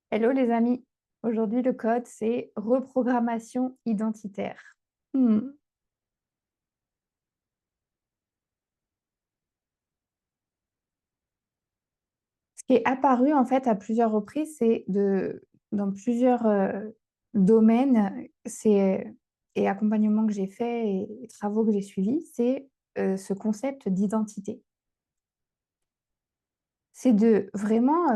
Hello les amis, aujourd'hui le code c'est reprogrammation identitaire. Hmm. Ce qui est apparu en fait à plusieurs reprises, dans plusieurs domaines, et accompagnements que j'ai fait et travaux que j'ai suivis, c'est ce concept d'identité. C'est de vraiment,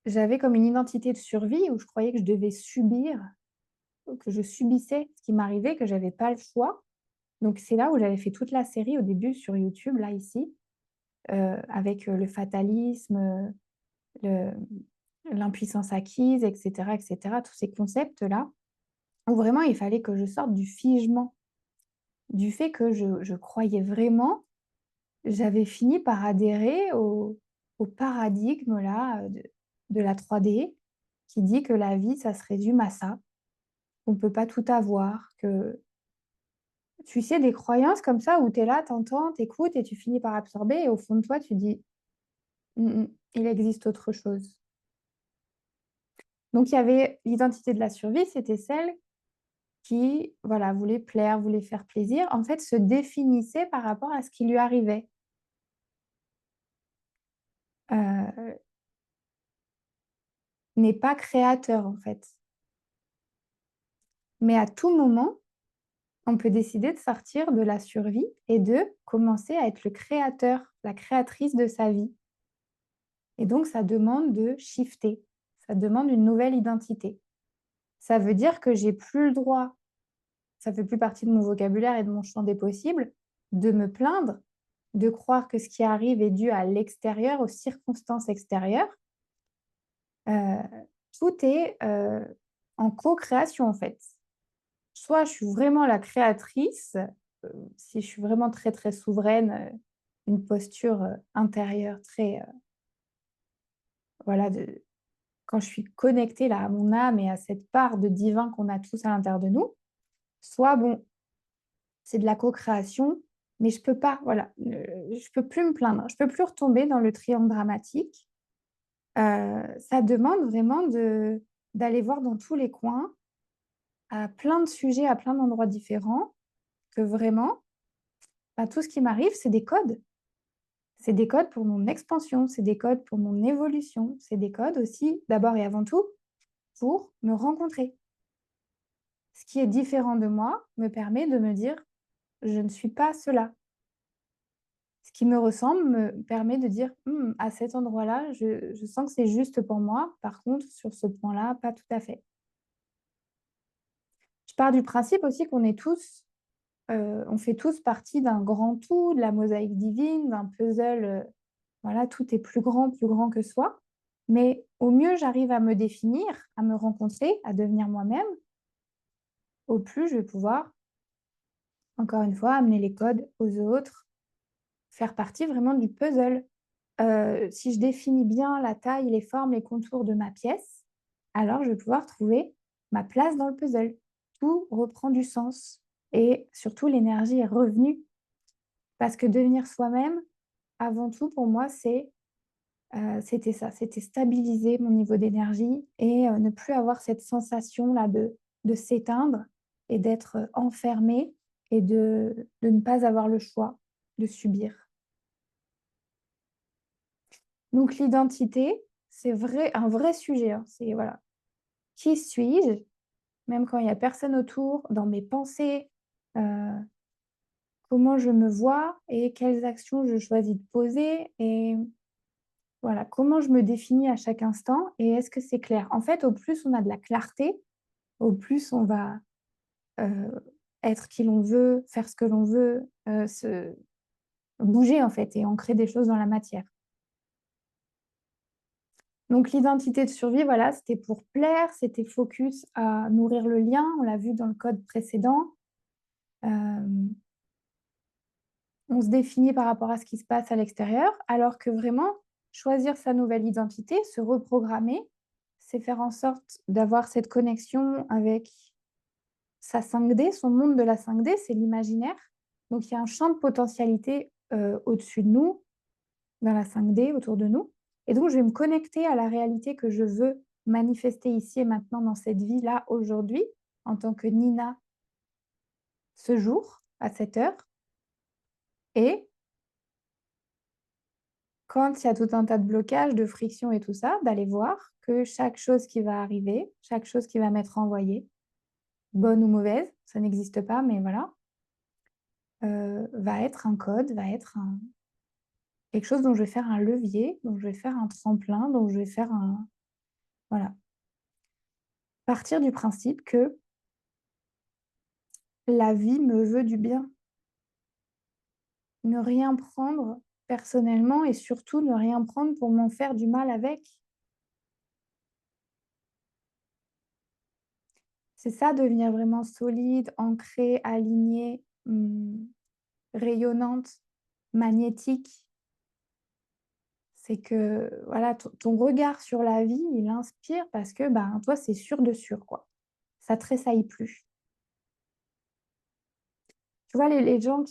j'avais comme une identité de survie où je croyais que je devais subir, que je subissais ce qui m'arrivait, que j'avais pas le choix. Donc c'est là où j'avais fait toute la série au début sur YouTube, là, ici, avec, le fatalisme, le l'impuissance acquise et cetera, tous ces concepts-là, où vraiment il fallait que je sorte du figement, du fait que je croyais vraiment. J'avais fini par adhérer au paradigme là, de la 3D qui dit que la vie, ça se résume à ça, qu'on ne peut pas tout avoir, que tu sais, des croyances comme ça où tu es là, tu entends, tu écoutes et tu finis par absorber et au fond de toi, tu dis: «Mmh mh, il existe autre chose». Donc il y avait l'identité de la survie, c'était celle qui, voilà, voulait plaire, voulait faire plaisir, en fait, se définissait par rapport à ce qui lui arrivait. Heu, n'est pas créateur, en fait. Mais à tout moment, on peut décider de sortir de la survie et de commencer à être le créateur, la créatrice de sa vie. Et donc ça demande de shifter, ça demande une nouvelle identité. Ça veut dire que j'ai plus le droit, ça fait plus partie de mon vocabulaire et de mon champ des possibles, de me plaindre, de croire que ce qui arrive est dû à l'extérieur, aux circonstances extérieures. Heu, Tout est, en co-création, en fait. Soit je suis vraiment la créatrice, si je suis vraiment très, très souveraine, une posture, intérieure très, voilà, de quand je suis connectée là à mon âme et à cette part de divin qu'on a tous à l'intérieur de nous, soit bon, c'est de la co-création, mais je peux pas, voilà, je peux plus me plaindre, je peux plus retomber dans le triangle dramatique. Ça demande vraiment d'aller voir dans tous les coins, à plein de sujets, à plein d'endroits différents, que vraiment, bah, tout ce qui m'arrive, c'est des codes. C'est des codes pour mon expansion, c'est des codes pour mon évolution, c'est des codes aussi, d'abord et avant tout, pour me rencontrer. Ce qui est différent de moi me permet de me dire: «Je ne suis pas cela». Ce qui me ressemble me permet de dire: «Mmh, à cet endroit-là, je sens que c'est juste pour moi. Par contre, sur ce point-là, pas tout à fait». Je pars du principe aussi qu'on est tous, on fait tous partie d'un grand tout, de la mosaïque divine, d'un puzzle, voilà, tout est plus grand que soi. Mais au mieux j'arrive à me définir, à me rencontrer, à devenir moi-même, au plus je vais pouvoir, encore une fois, amener les codes aux autres, faire partie vraiment du puzzle. Si je définis bien la taille, les formes, les contours de ma pièce, alors je vais pouvoir trouver ma place dans le puzzle. Tout reprend du sens et surtout l'énergie est revenue parce que devenir soi-même, avant tout pour moi, c'était ça, c'était stabiliser mon niveau d'énergie et ne plus avoir cette sensation-là de s'éteindre et d'être, enfermée et de ne pas avoir le choix, de subir. Donc l'identité, c'est vrai un vrai sujet, hein. C'est voilà, qui suis-je? Même quand il y a personne autour, dans mes pensées, heu, comment je me vois et quelles actions je choisis de poser et voilà, comment je me définis à chaque instant et est-ce que c'est clair? En fait, au plus on a de la clarté, au plus on va, heu, être qui l'on veut, faire ce que l'on veut, se bouger en fait et ancrer des choses dans la matière. Donc l'identité de survie, voilà, c'était pour plaire, c'était focus à nourrir le lien, on l'a vu dans le code précédent. Hem, on se définit par rapport à ce qui se passe à l'extérieur, alors que vraiment choisir sa nouvelle identité, se reprogrammer, c'est faire en sorte d'avoir cette connexion avec sa 5D, son monde de la 5D, c'est l'imaginaire. Donc il y a un champ de potentialité, au-dessus de nous, dans la 5D, autour de nous et donc je vais me connecter à la réalité que je veux manifester ici et maintenant dans cette vie-là, aujourd'hui, en tant que Nina, ce jour, à cette heure. Et quand il y a tout un tas de blocages, de frictions et tout ça, d'aller voir que chaque chose qui va arriver, chaque chose qui va m'être envoyée, bonne ou mauvaise, ça n'existe pas, mais voilà, va être un code, va être quelque chose dont je vais faire un levier, dont je vais faire un tremplin, dont je vais faire un... Voilà. Partir du principe que la vie me veut du bien. Ne rien prendre personnellement et surtout ne rien prendre pour m'en faire du mal avec. C'est ça, devenir vraiment solide, ancrée, alignée, rayonnante, magnétique. C'est que voilà, ton regard sur la vie, il inspire parce que ben, toi, c'est sûr de sûr, quoi. Ça tressaille plus. Tu vois, les gens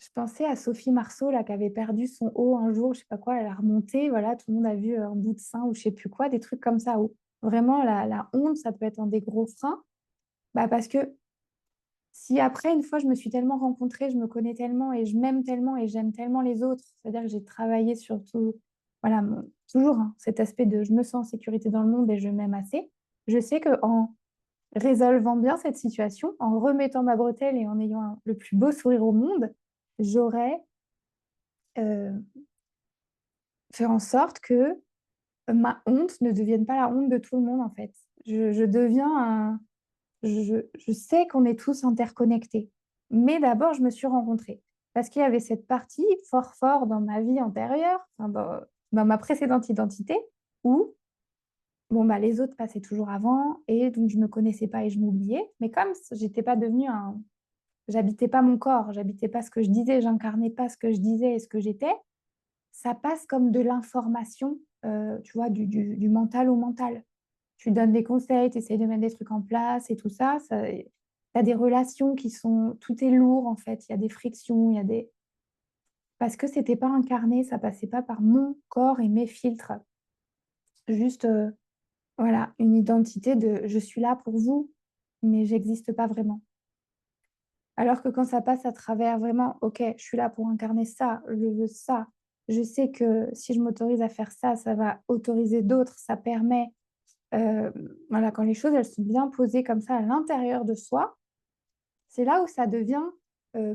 Je pensais à Sophie Marceau, là, qui avait perdu son haut un jour, je sais pas quoi, elle a remonté, voilà, tout le monde a vu un bout de sein ou je sais plus quoi, des trucs comme ça, où vraiment la honte, ça peut être un des gros freins. Bah, parce que si après, une fois, je me suis tellement rencontrée, je me connais tellement et je m'aime tellement et j'aime tellement les autres, c'est-à-dire que j'ai travaillé sur tout, voilà, toujours hein, cet aspect de je me sens en sécurité dans le monde et je m'aime assez, je sais qu'en résolvant bien cette situation, en remettant ma bretelle et en ayant le plus beau sourire au monde, j'aurais euh, fait en sorte que ma honte ne devienne pas la honte de tout le monde, en fait. Je deviens un... je sais qu'on est tous interconnectés. Mais d'abord, je me suis rencontrée. Parce qu'il y avait cette partie fort dans ma vie antérieure, enfin, dans ma précédente identité, où bon, bah, les autres passaient toujours avant, et donc je ne me connaissais pas et je m'oubliais. Mais comme j'étais pas devenue un... J'habitais pas mon corps, j'habitais pas ce que je disais, j'incarnais pas ce que je disais et ce que j'étais, ça passe comme de l'information, tu vois, du mental au mental. Tu donnes des conseils, tu essayes de mettre des trucs en place et tout ça. Tu as des relations qui sont... Tout est lourd, en fait. Il y a des frictions, il y a des... Parce que c'était pas incarné, ça passait pas par mon corps et mes filtres. Juste, voilà, une identité de je suis là pour vous, mais j'existe pas vraiment. Alors que quand ça passe à travers vraiment, ok, je suis là pour incarner ça, je veux ça, je sais que si je m'autorise à faire ça, ça va autoriser d'autres, ça permet, voilà, quand les choses elles sont bien posées comme ça à l'intérieur de soi, c'est là où ça devient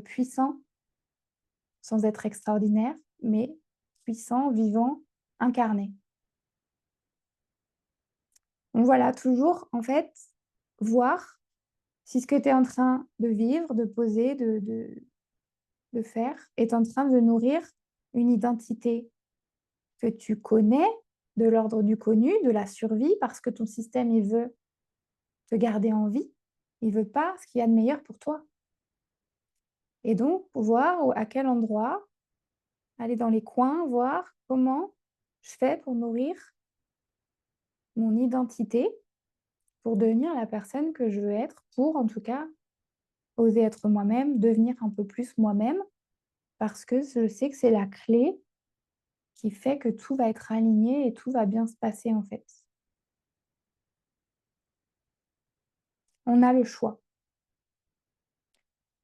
puissant, sans être extraordinaire, mais puissant, vivant, incarné. Donc voilà, toujours en fait, voir si ce que tu es en train de vivre, de poser, de faire, est en train de nourrir une identité que tu connais, de l'ordre du connu, de la survie, parce que ton système, il veut te garder en vie. Il veut pas ce qu'il y a de meilleur pour toi. Et donc, voir à quel endroit, aller dans les coins, voir comment je fais pour nourrir mon identité, pour devenir la personne que je veux être, pour en tout cas oser être moi-même, devenir un peu plus moi-même, parce que je sais que c'est la clé qui fait que tout va être aligné et tout va bien se passer en fait. On a le choix.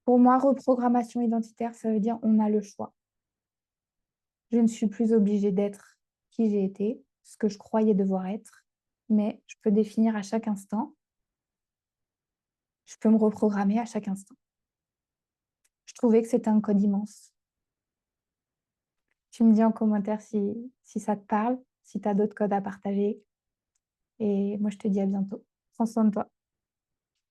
Pour moi, reprogrammation identitaire, ça veut dire on a le choix. Je ne suis plus obligée d'être qui j'ai été, ce que je croyais devoir être, mais je peux définir à chaque instant, je peux me reprogrammer à chaque instant. Je trouvais que c'était un code immense. Tu me dis en commentaire si ça te parle, si tu as d'autres codes à partager. Et moi, je te dis à bientôt. Prends soin de toi.